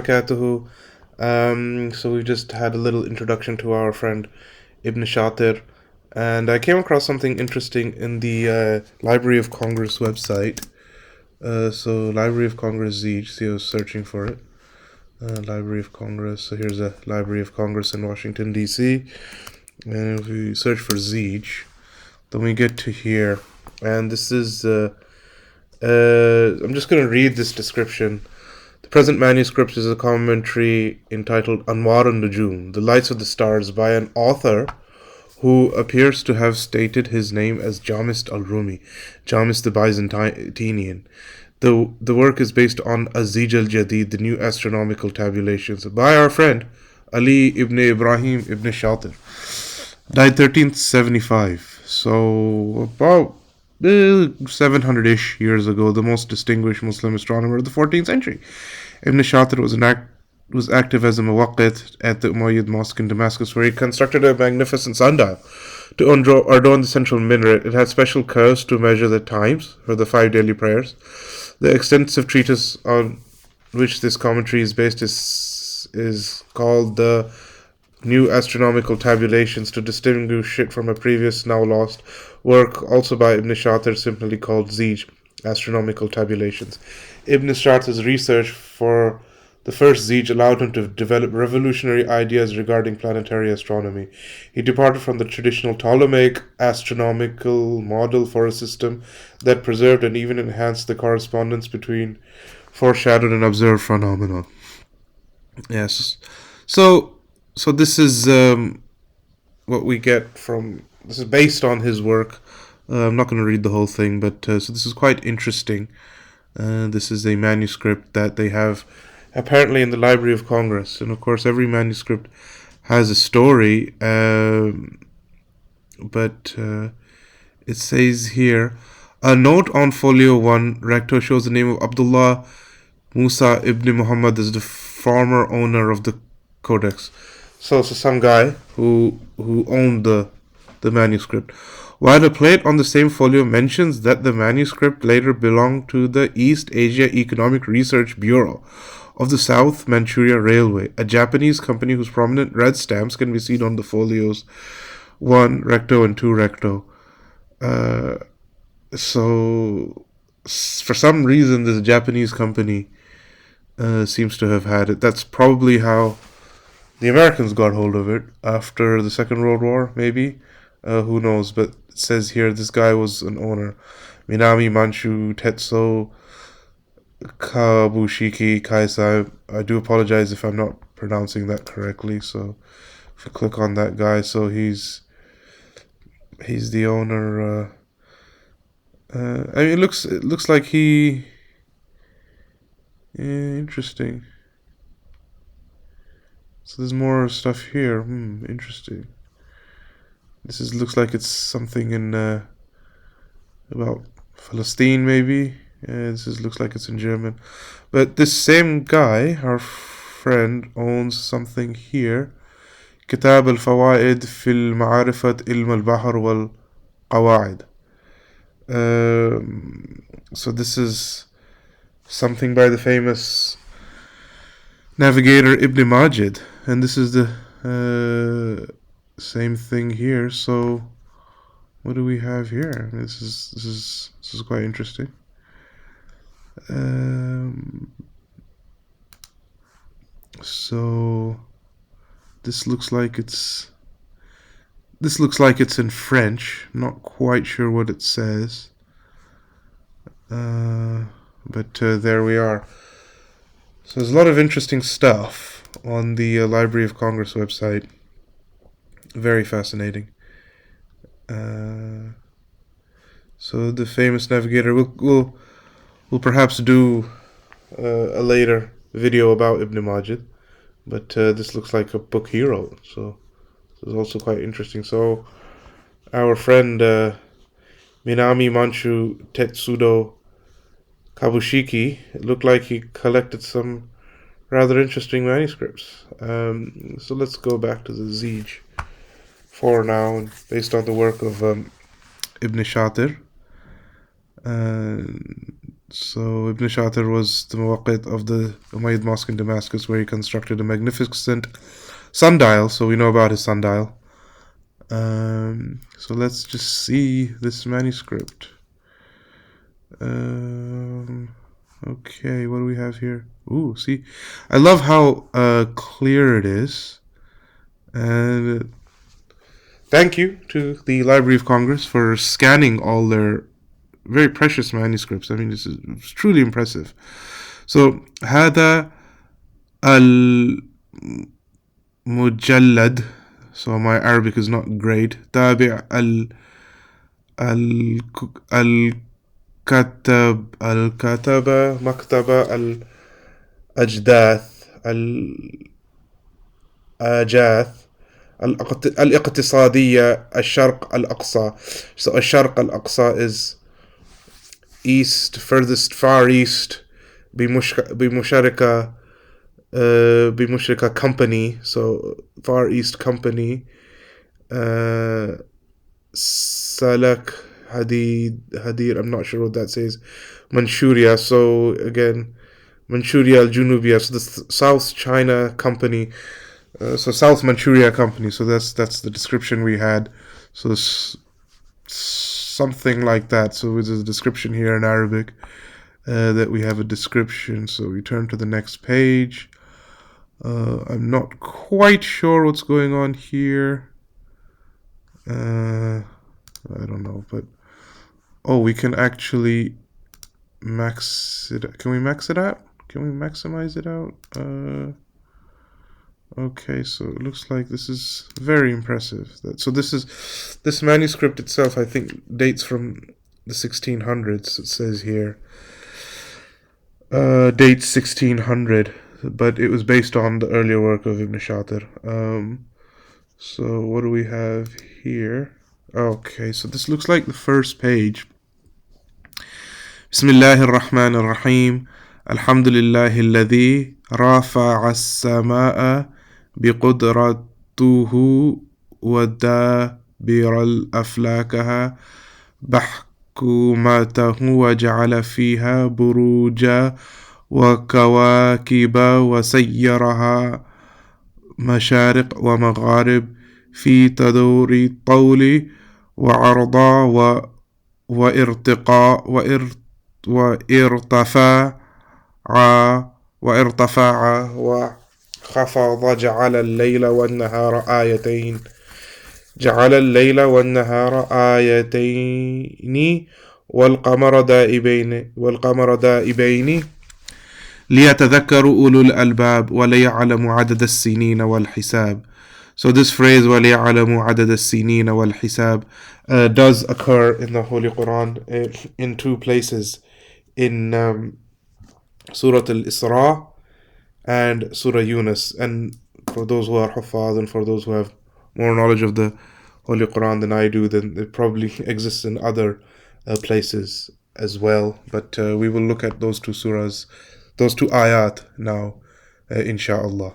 Barakatuhu. So we just had a little introduction to our friend Ibn Shatir, and I came across something interesting in the Library of Congress website. So Library of Congress Zeej, see, I was searching for it. Library of Congress. So here's a Library of Congress in Washington D.C. And if we search for Zeej, then we get to here, and this is. I'm just going to read this description. The present manuscript is a commentary entitled Anwar and Nujum, The Lights of the Stars, by an author who appears to have stated his name as Jamis al-Rumi, Jamis the Byzantinian. The work is based on Azij al-Jadid, the new astronomical tabulations, by our friend Ali ibn Ibrahim ibn Shatir. Died 1375, so about 700-ish years ago, the most distinguished Muslim astronomer of the 14th century. Ibn Shatir was active as a muwaqqit at the Umayyad Mosque in Damascus, where he constructed a magnificent sundial to adorn the central minaret. It had special curves to measure the times for the 5 daily prayers. The extensive treatise on which this commentary is based is called the New Astronomical Tabulations, to distinguish it from a previous, now lost, work also by Ibn Shatir, simply called Zeej, Astronomical Tabulations. Ibn Shatir's research for the first Zeej allowed him to develop revolutionary ideas regarding planetary astronomy. He departed from the traditional Ptolemaic astronomical model for a system that preserved and even enhanced the correspondence between foreshadowed and observed phenomena. Yes. So this is what we get from. This is based on his work. I'm not going to read the whole thing, but so this is quite interesting. This is a manuscript that they have apparently in the Library of Congress, and of course every manuscript has a story. But it says here, a note on folio 1 recto shows the name of Abdullah Musa ibn Muhammad as the former owner of the codex. So some guy who owned the manuscript. While a plate on the same folio mentions that the manuscript later belonged to the East Asia Economic Research Bureau of the South Manchuria Railway, a Japanese company whose prominent red stamps can be seen on the folios 1 recto and 2 recto. So for some reason this Japanese company seems to have had it. That's probably how the Americans got hold of it after the Second World War, maybe. Who knows? But it says here this guy was an owner. Minami Manchu Tetsuo Kabushiki Kaisai. I do apologize if I'm not pronouncing that correctly. So if I click on that guy, so he's the owner. I mean, it looks like he. Interesting. So there's more stuff here. Interesting. This looks like it's something in about Palestine, maybe. This looks like it's in German. But this same guy, our friend, owns something here. كتاب الفوائد في المعرفة علم البحر والقواعد. So this is something by the famous navigator Ibn Majid, and this is the same thing here. So what do we have here? This is quite interesting. So this looks like it's in French. Not quite sure what it says, but there we are. So there's a lot of interesting stuff on the Library of Congress website. Very fascinating. So the famous navigator. We'll perhaps do a later video about Ibn Majid, but this looks like a book he wrote. So this is also quite interesting. So our friend Minami Manchu Tetsudo Kabushiki, it looked like he collected some rather interesting manuscripts. So let's go back to the Zeej for now, based on the work of Ibn Shatir. So Ibn Shatir was the muwaqqit of the Umayyad Mosque in Damascus, where he constructed a magnificent sundial. So we know about his sundial. So let's just see this manuscript. Okay, what do we have here? Ooh, see, I love how clear it is. And thank you to the Library of Congress for scanning all their very precious manuscripts. I mean, this is truly impressive. So, هذا المجلد. So my Arabic is not great. تابع الكتبة مكتبة الأجداث الآجاث الاقتصادية الشرق الأقصى. So الشرق الأقصى is east, furthest, far east, بمشاركة company, so far east company. Salak Hadir, I'm not sure what that says. Manchuria, so again, Manchuria al-Junubia, so the South China Company, so South Manchuria Company, so that's the description we had. So something like that. So there's a description here in Arabic, that we have a description. So we turn to the next page. I'm not quite sure what's going on here. I don't know, but we can actually max it. Can we max it out? Can we maximize it out? Okay, so it looks like this is very impressive. So this manuscript itself, I think, dates from the 1600s. It says here, dates 1600, but it was based on the earlier work of Ibn Shatir. So what do we have here? Okay, so this looks like the first page. بسم الله الرحمن الرحيم. الحمد لله الذي رفع السماء بقدرته ودابر الأفلاكها بحكمته وجعل فيها بروجا وكواكب وسيرها مشارق ومغارب في تدور طول وعرضا وارتقاء وارتفاع وخفض. جعل الليل والنهار آيتين والقمر دائبين ليتذكروا أولو الألباب وليعلموا عدد السنين والحساب. So this phrase وَلِيَعْلَمُوا عَدَدَ السِّنِينَ وَالْحِسَابِ does occur in the Holy Quran in two places, in Surah Al-Isra and Surah Yunus. And for those who are Huffaz and for those who have more knowledge of the Holy Quran than I do, then it probably exists in other places as well. But we will look at those two surahs, those two ayat now, insha'Allah.